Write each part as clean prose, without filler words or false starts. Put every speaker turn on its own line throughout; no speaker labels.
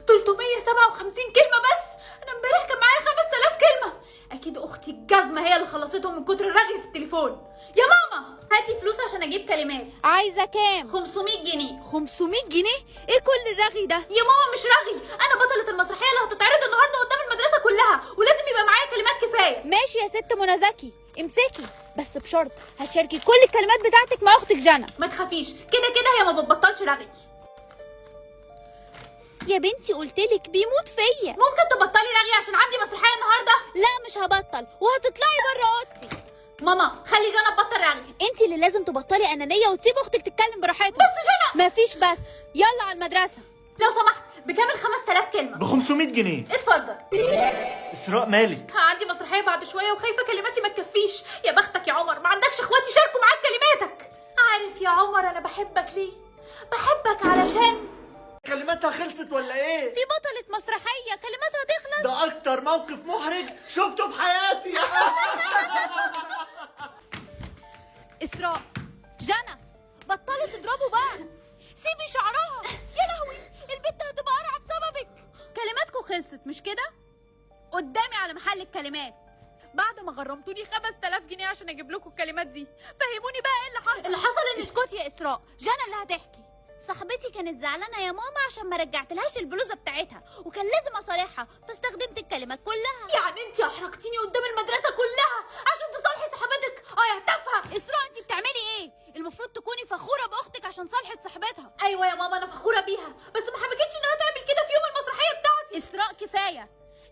357 كلمة بس. أنا امبارح كان معايا 5000 كلمة. أكيد أختي الجزمة هي اللي خلصتهم من كتر الرغي في التليفون. يا ماما هاتي فلوس عشان أجيب كلمات.
عايزة كام؟
500 جنيه.
500 جنيه؟ إيه كل الرغي ده؟
يا ماما مش رغي، أنا بطلة المسرحية اللي هتتعرض النهاردة قدام المدرسة كلها، ولازم يبقى معايا كلمات كفاية.
ماشي يا ست منى زكي، امسكي بس بشرط هتشاركي كل الكلمات بتاعتك مع أختك جنى.
ما تخافيش، كده كده هي ما بتبطلش رغي.
يا بنتي قلتلك بيموت فيا.
ممكن تبطلي رغي عشان عندي مسرحية النهاردة؟
لا مش هبطل، وهتطلعي بره اوضتي.
ماما خلي جنى تبطل رغي.
انت اللي لازم تبطلي انانيه وتسيبي اختك تتكلم براحتها.
بس جنى
مفيش بس، يلا على المدرسه.
لو سمحت، بكام ال 5000 كلمة؟
ب 500 جنيه.
اتفضل.
اسراء مالك؟
عندي مسرحية بعد شوية وخايفة كلماتي ما تكفيش. يا بختك يا عمر، ما عندكش اخواتي يشاركوا معاك كلماتك. عارف يا عمر انا بحبك ليه؟ بحبك علشان
كلماتها خلصت ولا ايه؟
في بطلة مسرحية كلماتها تخلص؟
ده اكتر موقف محرج شفته في حياتي.
اسراء، جنى، بطلوا تضربوا بعض، سيبي شعرها. يا لهوي، البت هتبقى قرعة بسببك. كلماتكم خلصت مش كده؟ قدامي على محل الكلمات. بعد ما غرمتوني 5000 جنيه عشان اجيب لكم الكلمات دي، فهموني بقى ايه اللي حصل.
اللي حصل ان
اسكتي يا اسراء، جنى اللي هتحكي. صاحبتي كانت زعلانه يا ماما عشان ما رجعتلهاش البلوزه بتاعتها، وكان لازم اصالحها، فاستخدمت الكلمات كلها.
يعني انت احرجتيني قدام المدرسة كلها عشان تصالحي صاحبتك؟ يا تافهة.
اسراء انت بتعملي ايه؟ المفروض تكوني فخوره باختك عشان صالحت صاحبتها.
ايوه يا ماما انا فخورة بيها، بس ما حبكتش انها تعمل كده في يوم المسرحية بتاعتي.
اسراء كفايه،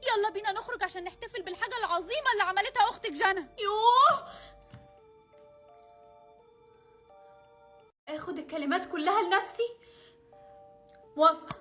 يلا بينا نخرج عشان نحتفل بالحاجه العظيمه اللي عملتها اختك جنى.
يوه، اخد الكلمات كلها لنفسي؟ موافقة.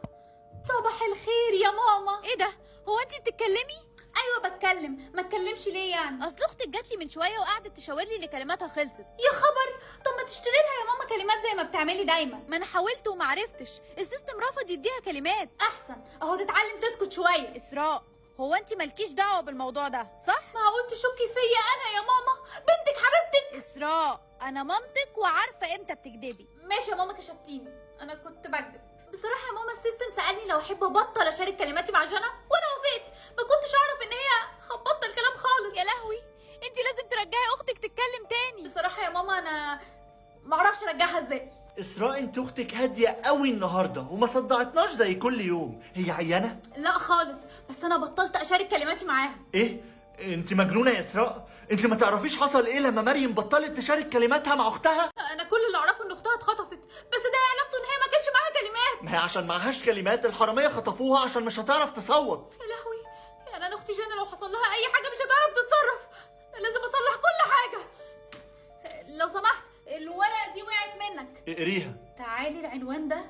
صباح الخير يا ماما.
ايه ده؟ هو انت بتتكلمي؟
ايوه بتكلم، ما اتكلمش ليه يعني؟
اصل اختك جات لي من شويه وقعدت تشاور لي ان كلماتها خلصت.
يا خبر، طب ما تشتري لها يا ماما كلمات زي ما بتعملي دايما.
ما انا حاولت وما عرفتش، السيستم رفض يديها كلمات.
احسن اهو تتعلم تسكت شويه.
اسراء، هو انت مالكيش دعوه بالموضوع ده صح؟
معقول تشكي فيا انا يا ماما، بنتك حبيبتك؟
اسراء، انا مامتك وعارفه امتى بتكدبي.
ماشي يا ماما كشفتيني، انا كنت بكذب بصراحه يا ماما. السيستم سالني لو احب ابطل اشارك كلماتي مع جنى وانا وافقت. ما كنتش اعرف ان هي هتبطل كلام خالص.
يا لهوي، انت لازم ترجعي اختك تتكلم تاني.
بصراحه يا ماما انا ما اعرفش ارجعها ازاي.
اسراء انت اختك هاديه قوي النهارده وما صدعتناش زي كل يوم. هي عيانه؟
لا خالص، بس انا بطلت اشارك كلماتي معاها.
ايه؟ انت مجنونه يا اسراء؟ انت ما تعرفيش حصل ايه لما مريم بطلت تشارك كلماتها مع اختها؟
انا كل اللي اعرفه ان اختها اتخطفت، بس ده علاقته ان هي ما كانش معاها كلمات.
ما هي عشان معهاش كلمات الحراميه خطفوها عشان مش هتعرف تصوت.
يا لهوي، يعني انا اختي جنى لو حصل لها اي حاجه مش هتعرف تتصرف. أنا لازم اصلح كل حاجه. لو سمحت، الورقه دي وقعت منك.
اقريها.
تعالي العنوان ده.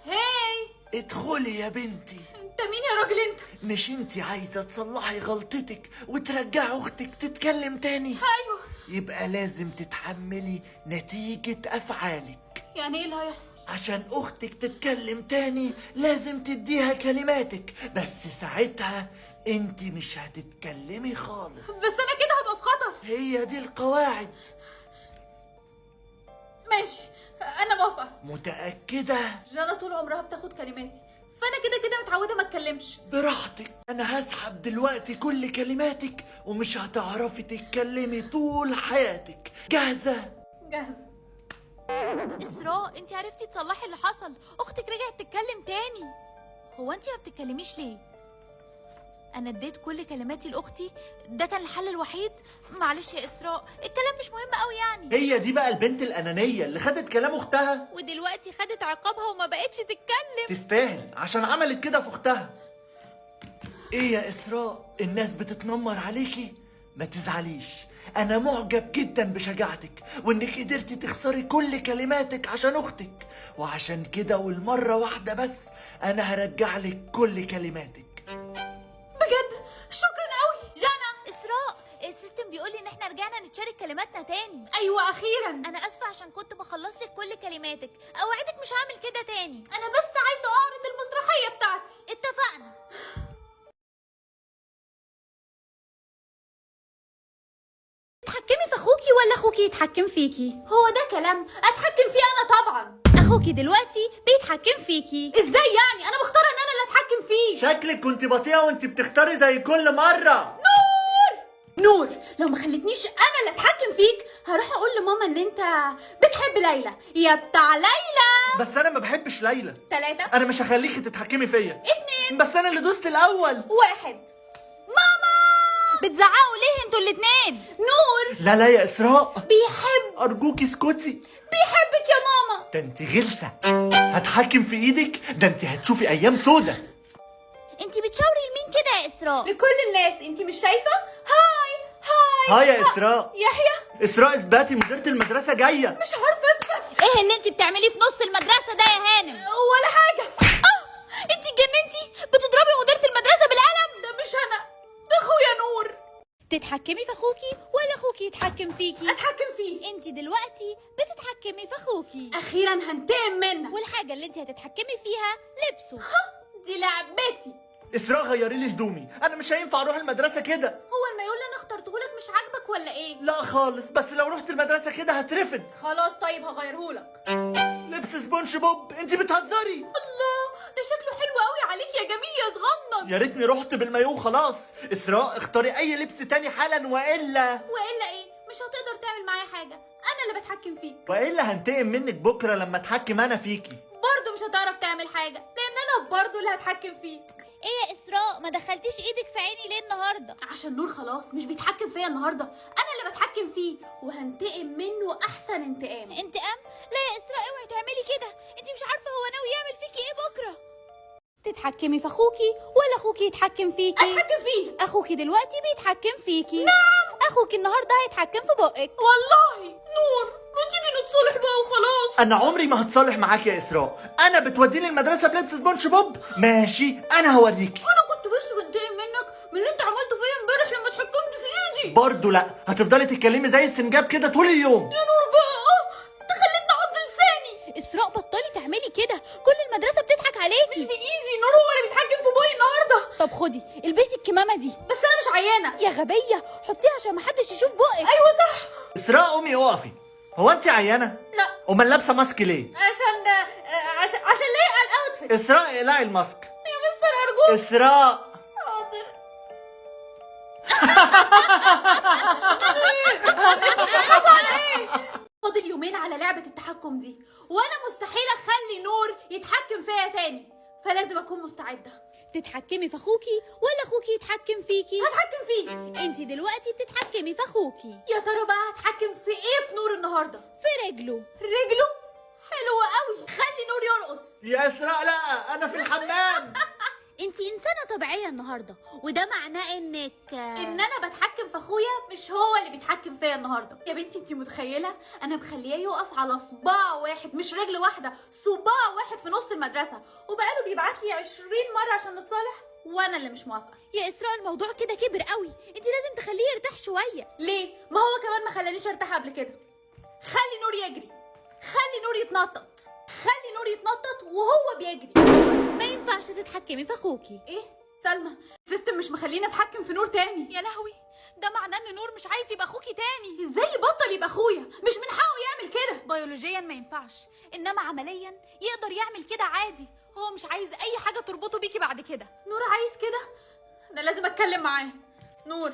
هاي
ادخلي يا بنتي.
انت مين يا راجل انت؟
مش انت عايزه تصلحي غلطتك وترجعي اختك تتكلم تاني؟
ايوه.
يبقى لازم تتحملي نتيجه افعالك.
يعني ايه اللي هيحصل؟
عشان اختك تتكلم تاني لازم تديها كلماتك، بس ساعتها انت مش هتتكلمي خالص.
بس انا كده هبقى في خطر.
هي دي القواعد.
ماشي انا موافقه.
متأكدة؟
جنى طول عمرها بتاخد كلماتي، فانا كده كده متعوده ما اتكلمش.
براحتك، انا هسحب دلوقتي كل كلماتك ومش هتعرفي تتكلمي طول حياتك. جاهزة؟
جاهزه.
اسراء، انت عرفتي تصلحي اللي حصل، اختك رجعت تتكلم تاني. هو انت ما بتتكلميش ليه؟ انا اديت كل كلماتي لاختي، ده كان الحل الوحيد. معلش يا اسراء، الكلام مش مهم قوي يعني.
هي دي بقى البنت الأنانية اللي خدت كلام أختها؟
ودلوقتي خدت عقابها وما بقتش تتكلم.
تستاهل عشان عملت كده في أختها. إيه يا إسراء، الناس بتتنمر عليكي؟ ما تزعليش، أنا معجب جدا بشجاعتك وإنك قدرتي تخسري كل كلماتك عشان أختك، وعشان كده والمرة واحدة بس أنا هرجع لك كل كلماتك.
بجد شكرا قوي.
جنى، اسراء، السيستم بيقول لي ان احنا رجعنا نتشارك كلماتنا تاني.
ايوه اخيرا.
انا اسفه عشان كنت بخلص لك كل كلماتك، اوعدك مش هعمل كده تاني.
انا بس عايزه اعرض المسرحيه بتاعتي.
اتفقنا. تتحكمي في اخوكي ولا اخوكي يتحكم فيكي؟
هو ده كلام اتحكم فيه انا طبعا.
اخوكي اخوكي دلوقتي بيتحكم فيكي.
ازاي يعني؟ انا مختاره ان انا اللي اتحكم فيه.
شكلك كنت بطيئة وانت بتختاري زي كل مرة.
نور، لو ما خلتنيش انا اللي اتحكم فيك هروح اقول لماما ان انت بتحب ليلى يا بتاع ليلى.
بس انا ما بحبش ليلى.
3
انا مش هخليكي تتحكمي فيا.
2
بس انا اللي دوست الاول.
1. ماما
بتزعقوا ليه انتوا الاتنين؟
نور
لا لا يا اسراء،
بيحب
ارجوكي اسكتي.
بيحبك يا ماما.
ده انت غلسة. هتحكم في ايدك، ده انت هتشوفي ايام سودة.
انتي بتشاوري لمين كده يا اسراء؟
لكل الناس، انت مش شايفه؟ هاي
هاي يا اسراء.
يحيى
اسراء اثباتي، مديرة المدرسة جاية.
مش عارفه اثبت.
ايه اللي انتي بتعمليه في نص المدرسة ده يا هانم؟
ولا حاجه.
انتي اتجننتي؟ بتضربي مديرة المدرسة بالقلم؟
ده مش انا، ده اخويا نور.
تتحكمي في اخوكي ولا اخوكي يتحكم فيكي؟
اتحكم فيه.
انتي دلوقتي بتتحكمي في اخوكي،
اخيرا هنتقم منك.
والحاجة اللي انتي هتتحكمي فيها لبسه.
دي لعبتي.
اسراء غيري لي هدومي، انا مش هينفع اروح المدرسة كده.
هو المايول اللي انا اخترتهولك مش عاجبك ولا ايه؟
لا خالص، بس لو رحت المدرسة كده هترفد.
خلاص طيب هغيرهولك.
لبس سبونج بوب، انت بتهزري.
الله، ده شكله حلو قوي عليك يا جميل يا صغنن.
يا ريتني رحت بالمايو خلاص. اسراء اختاري اي لبس تاني حالا، والا
ايه؟ مش هتقدر تعمل معايا حاجه، انا اللي بتحكم فيك.
والا هنتقم منك بكره لما اتحكم انا فيكي.
برضه مش هتعرف تعمل حاجه لان انا برضه اللي هتحكم فيك.
ايه يا اسراء، ما دخلتيش ايدك في عيني ليه النهارده؟
عشان نور خلاص مش بيتحكم فيا النهارده، انا اللي بتحكم فيه وهنتقم منه احسن انتقام.
انتقام؟ لا يا اسراء، اوعي تعملي كده، انتي مش عارفه هو ناوي يعمل فيكي ايه بكره. تتحكمي في اخوكي ولا اخوكي يتحكم فيكي؟
اتحكم فيه.
اخوكي دلوقتي بيتحكم فيكي. نعم، اخوكي النهارده هيتحكم في بقك.
والله نور، ما تيجي نتصالح بقى وخلاص.
انا عمري ما هتصالح معاك يا اسراء. انا بتوديني المدرسه بلبس سبونج بوب؟ ماشي، انا هوريكي.
انا كنت بس بنتقم منك من اللي انت عملته فيا امبارح لما اتحكمت في ايدي.
برضه لا، هتفضلي تتكلمي زي السنجاب كده طول اليوم.
يا نور بقى، انت خليتني اعض لساني.
اسراء بطلي تعملي كده، كل المدرسه بتضحك
مش
عليكي.
بايدي، نور هو اللي بيتحكم في بوي النهارده.
طب خدي البسي الكمامه دي.
بس انا مش عيانه.
يا غبيه، حطيها عشان محدش يشوف بقك.
ايوه صح.
اسراء قومي اقفي. هو انت عيانه؟
لا.
امال لابسه ماسك ليه؟
عشان لايق على الاوتفيت.
اسراء اقلعي الماسك.
يا مستر ارجوك.
اسراء.
حاضر. فاضل يومين على لعبة التحكم دي، وانا مستحيل اخلي نور يتحكم فيا تاني، فلازم اكون مستعدة.
تتحكمي في اخوكي ولا اخوكي يتحكم فيكي؟
هتحكم فيه.
انتي دلوقتي بتتحكمي في اخوكي.
يا ترى بقى هتحكم في ايه في نور النهارده؟
في رجله.
رجله حلوة قوي، خلي نور يرقص.
يا اسراء لا، انا في الحمام.
انتي انسانه طبيعيه النهارده، وده معناه انك
ان انا بتحكم في اخويا مش هو اللي بيتحكم فيا النهارده. يا بنتي انت متخيله انا مخليه يقف على صباع واحد، مش رجل واحده، صباع واحد في نص المدرسه، وبقاله بيبعت لي 20 مره عشان نتصالح وانا اللي مش موافقه.
يا اسراء الموضوع كده كبر قوي، انتي لازم تخليه يرتاح شويه.
ليه؟ ما هو كمان ما خلانيش ارتاح قبل كده. خلي نور يجري، خلي نور يتنطط، خلي نور يتنطط وهو بيجري.
ما ينفعش تتحكمي في اخوكي.
ايه سلمى، السيستم مش مخليني اتحكم في نور تاني.
يا لهوي، ده معناه ان نور مش عايز يبقى اخوكي تاني.
ازاي يبطل يبقى اخويا؟ مش من حقه يعمل كده.
بيولوجيا ما ينفعش، انما عمليا يقدر يعمل كده عادي. هو مش عايز اي حاجه تربطه بيكي بعد كده.
نور عايز كده؟ انا لازم اتكلم معاه. نور،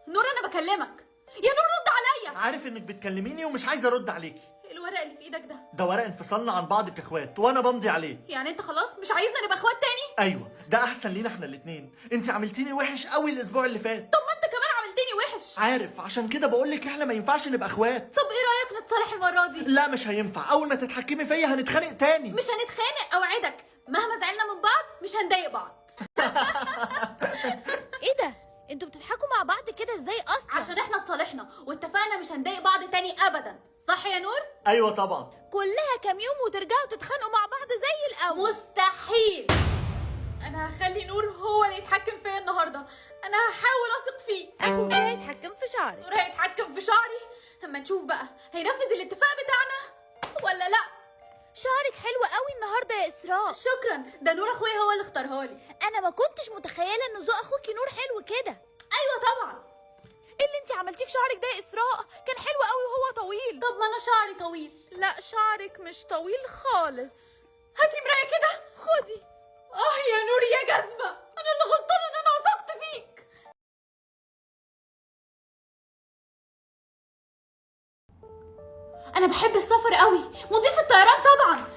نور انا بكلمك. يا نور رد عليا.
عارف انك بتكلميني ومش عايزه ارد عليكي.
الورق اللي في ايدك
ده ورق انفصالنا عن بعض كاخوات، وانا بمضي عليه.
يعني انت خلاص مش عايزنا نبقى اخوات تاني؟
ايوه، ده احسن لينا احنا الاتنين. انت عملتيني وحش قوي الاسبوع اللي فات.
طب ما انت كمان عملتني وحش.
عارف، عشان كده بقولك احنا ما ينفعش نبقى اخوات.
طب ايه رايك نتصالح المره دي؟
لا مش هينفع، اول ما تتحكمي فيا هنتخانق تاني.
مش هنتخانق، اوعدك. مهما زعلنا من بعض مش هنضايق بعض.
ايه ده؟ انتوا بتضحكوا مع بعض كده ازاي اصلا؟
عشان احنا اتصالحنا واتفقنا مش هنضايق بعض تاني ابدا، صح يا نور؟
ايوه طبعا.
كلها كام يوم وترجعوا تتخانقوا مع بعض زي الاول.
مستحيل. انا هخلي نور هو اللي يتحكم فيا النهارده، انا هحاول اثق فيه.
اخوكي هيتحكم في شعرك.
نور هيتحكم في شعري، اما نشوف بقى هينفذ الاتفاق بتاعنا ولا لا.
شعرك حلو قوي النهارده يا اسراء.
شكرا، ده نور اخويا هو اللي اختارها لي.
انا ما كنتش متخيله ان ذوق اخوكي نور حلو كده.
ايوه طبعا.
اللي انت انتي عملتيه في شعرك ده يا اسراء؟ كان حلو قوي وهو طويل.
طب ما انا شعري طويل.
لا شعرك مش طويل خالص.
هاتي مرايه كده.
خدي.
يا نوري يا جزمه، انا اللي غلطانه ان انا وثقت فيك. انا بحب السفر قوي، مضيف الطيران طبعا.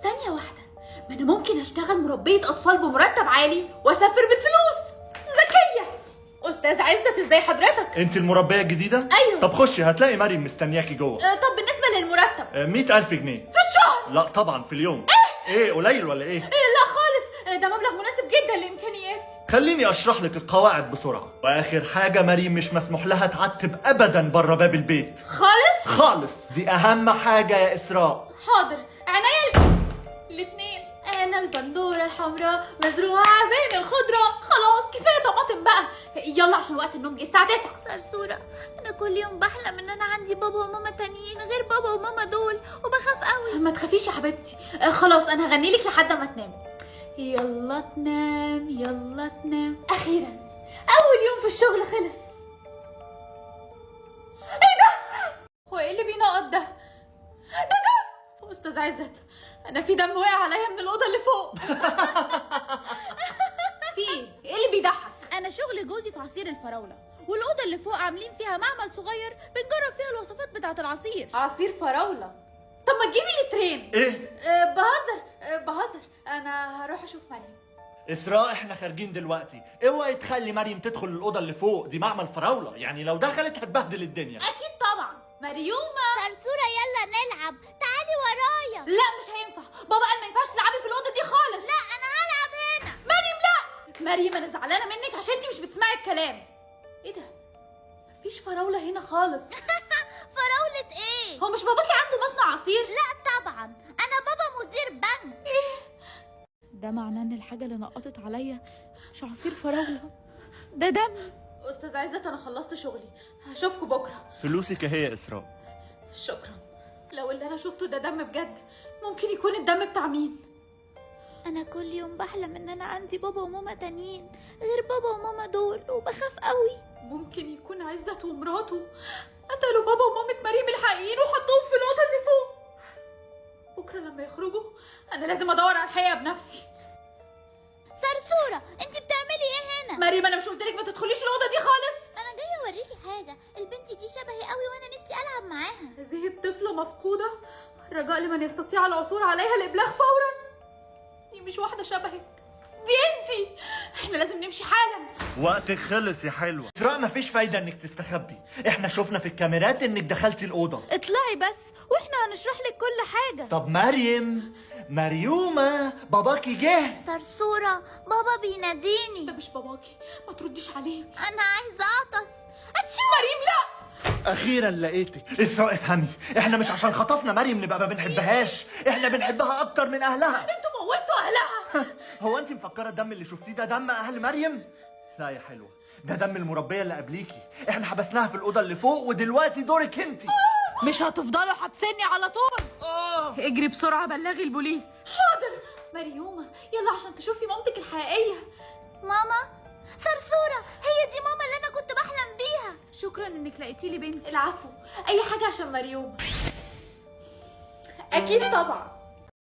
ثانيه واحده، ما انا ممكن اشتغل مربيه اطفال بمرتب عالي واسافر بالفلوس. ذكيه. استاذ عزت، ازاي حضرتك؟
انت المربيه الجديده؟
ايوه.
طب خشي، هتلاقي مريم مستنياكي جوه.
طب بالنسبه للمرتب؟
100,000 جنيه
في الشهر؟
لا طبعا في اليوم. ايه قليل ولا ايه؟
لا خالص، ده مبلغ مناسب جدا لامكانياتي.
خليني اشرح لك القواعد بسرعه. واخر حاجه، مريم مش مسموح لها تعتب ابدا بره باب البيت خالص. دي اهم حاجه يا اسراء.
حاضر، عينيا الاتنين. انا البندوره الحمراء مزروعه بين الخضره. خلاص كفايه طماطم بقى، يلا عشان وقت النوم جه الساعه 9.
صرصورة، انا كل يوم بحلم ان انا عندي بابا وماما تانيين غير بابا وماما دول، وبخاف قوي.
ما تخافيش يا حبيبتي. خلاص انا هغني لك لحد ما تنام. يلا تنام يلا تنام. اخيرا اول يوم في الشغل خلص. ايه ده؟ هو ايه اللي بينقط ده؟ ده دم. استاذ عزت، انا في دم وقع عليا من الاوضه اللي فوق. في ايه اللي بيضحك؟
انا شغل جوزي في عصير الفراولة، والاوضة اللي فوق عاملين فيها معمل صغير بنجرب فيها الوصفات بتاعة العصير.
عصير فراوله؟ طب ما تجيبي لي ترين.
ايه؟
بهزر، انا هروح اشوف مريم.
اسراء، احنا خارجين دلوقتي، اوعي تخلي مريم تدخل الاوضه اللي فوق، دي معمل فراوله، يعني لو دخلت هتبهدل الدنيا.
اكيد طبعا. مريومه،
صرصورة يلا نلعب، تعالي ورايا.
لا مش هينفع، بابا قال ما ينفعش تلعبي في الاوضه دي خالص.
لا انا هلعب هنا.
مريم لا. مريم انا زعلانه منك عشان انتي مش بتسمعي الكلام. ايه ده؟ مفيش فراوله هنا خالص.
فراولة ايه؟
هو مش باباكي عنده مصنع عصير؟
لا طبعا، انا بابا مدير بنك. ده معناه ان الحاجة اللي نقطت عليا مش عصير فراولة، ده دم.
استاذ عزت، انا خلصت شغلي، هشوفكوا بكره.
فلوسك اهي يا اسراء.
شكرا. لو اللي انا شفته ده دم بجد، ممكن يكون الدم بتاع مين؟
انا كل يوم بحلم ان انا عندي بابا وماما تانيين غير بابا وماما دول، وبخاف قوي.
ممكن يكون عزت ومراته قتلوا بابا ومامة مريم الحقيقيين وحطوهم في الأوضة اللي فوق. بكرة لما يخرجوا أنا لازم أدور على الحقيقة بنفسي.
صرصورة، انت بتعملي ايه هنا؟
مريم أنا مش قلتلك ما تدخليش الأوضة دي خالص؟
انا جاية اوريكي حاجة، البنت دي شبهي قوي وانا نفسي العب معاها.
هذه الطفلة مفقودة، رجاء لمن يستطيع العثور عليها الإبلاغ فورا. دي مش واحدة شبهك، دي انتي. احنا لازم نمشي حالا.
وقتك خلص يا حلوه. اسراء مفيش فايده انك تستخبي، احنا شفنا في الكاميرات انك دخلتي الاوضه.
اطلعي بس واحنا هنشرح لك كل حاجة.
طب مريومه، باباكي جه.
صرصورة، بابا بيناديني.
ده مش باباكي، ما ترديش عليه.
انا عايزة اعطس.
مريم لا.
اخيرا لقيتك. اسراء افهمي، احنا مش عشان خطفنا مريم نبقى ما بنحبهاش، احنا بنحبها اكتر من اهلها.
انتوا موتوا اهلها.
هو انت مفكره الدم اللي شفتيه ده دم اهل مريم؟ لا يا حلوه، ده دم المربيه اللي قبليكي. احنا حبسناها في الاوضه اللي فوق ودلوقتي دورك انت.
مش هتفضلوا حابسيني على طول. اجري بسرعه بلغي البوليس. حاضر. مريومه يلا عشان تشوفي مامتك الحقيقيه.
ماما، صرصورة هي دي ماما اللي انا كنت بحلم بيها.
شكرا انك لقيتي لي بنتي. العفو، اي حاجه عشان مريومه. اكيد طبعا.